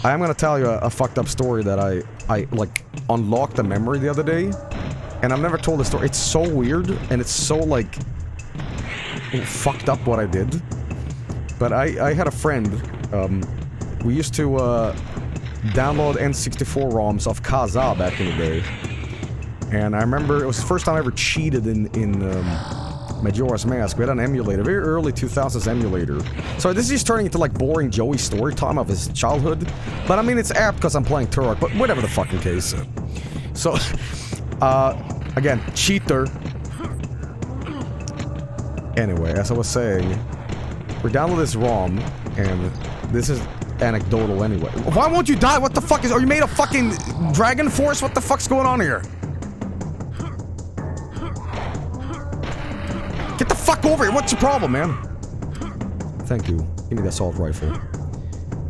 I am gonna tell you a fucked up story that I like unlocked a memory the other day, and I've never told the story. It's so weird and it's so like fucked up what I did. But I had a friend. We used to download N64 ROMs of Kaza back in the day, and I remember it was the first time I ever cheated in Majora's Mask. We had an emulator, very early 2000s emulator. So this is just turning into like boring Joey story time of his childhood. But I mean, it's apt because I'm playing Turok, but whatever the fucking case. So, again, cheater. Anyway, as I was saying, we're downloading this ROM, and this is anecdotal anyway. Why won't you die? What the fuck are you made of fucking Dragon Force? What the fuck's going on here? Get the fuck over here! What's your problem, man? Thank you. Give me the assault rifle.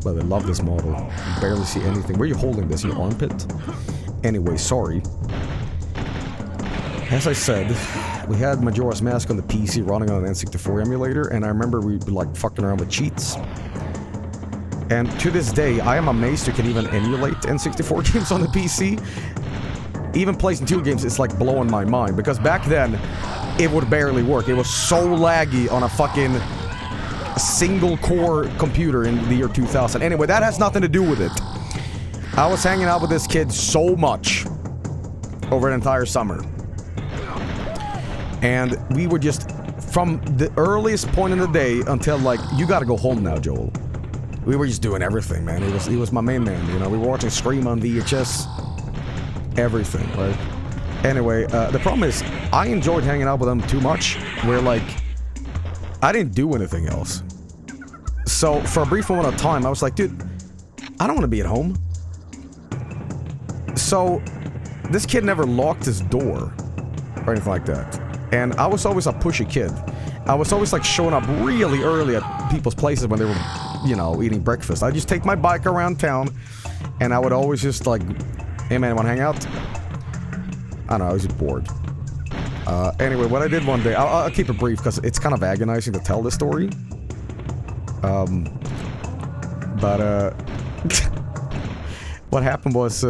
But I love this model. You barely see anything. Where are you holding this? In your armpit? Anyway, sorry. As I said, we had Majora's Mask on the PC running on an N64 emulator, and I remember we were like fucking around with cheats. And to this day, I am amazed you can even emulate N64 games on the PC. Even PlayStation 2 games, it's like blowing my mind, because back then, it would barely work. It was so laggy on a fucking single-core computer in the year 2000. Anyway, that has nothing to do with it. I was hanging out with this kid so much over an entire summer. And we were just, from the earliest point in the day until like, you gotta go home now, Joel. We were just doing everything, man. He was my main man, you know. We were watching Scream on VHS. Everything, right? Anyway, the problem is, I enjoyed hanging out with them too much, where, like, I didn't do anything else. So, for a brief moment of time, I was like, dude, I don't want to be at home. So, this kid never locked his door, or anything like that. And I was always a pushy kid. I was always, like, showing up really early at people's places when they were, you know, eating breakfast. I'd just take my bike around town, and I would always just, like, hey, man, wanna hang out? I don't know, I was just bored. Anyway, what I did one day, I'll keep it brief because it's kind of agonizing to tell this story. What happened was,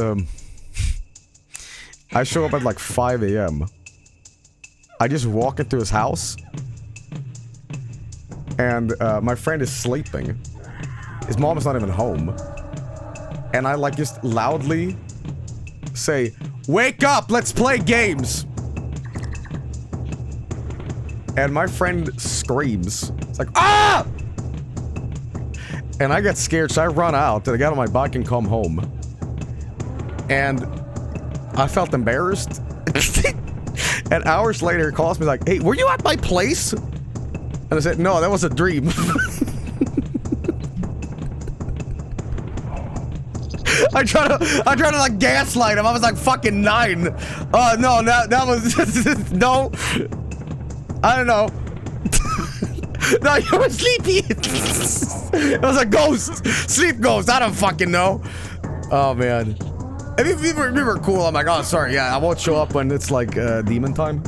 I show up at like 5 a.m. I just walk into his house, and my friend is sleeping. His mom is not even home. And I like just loudly say, "Wake up, let's play games!" And my friend screams. It's like, ah! And I get scared, so I run out, and I got on my bike and come home. And I felt embarrassed. And hours later, he calls me like, "Hey, were you at my place?" And I said, "No, that was a dream." I try to like gaslight him. I was like fucking 9. No, that was no. I don't know. No, you were sleepy. It was a ghost, sleep ghost. I don't fucking know. Oh man, I mean, we were cool. I'm like, oh sorry, yeah, I won't show up when it's like demon time.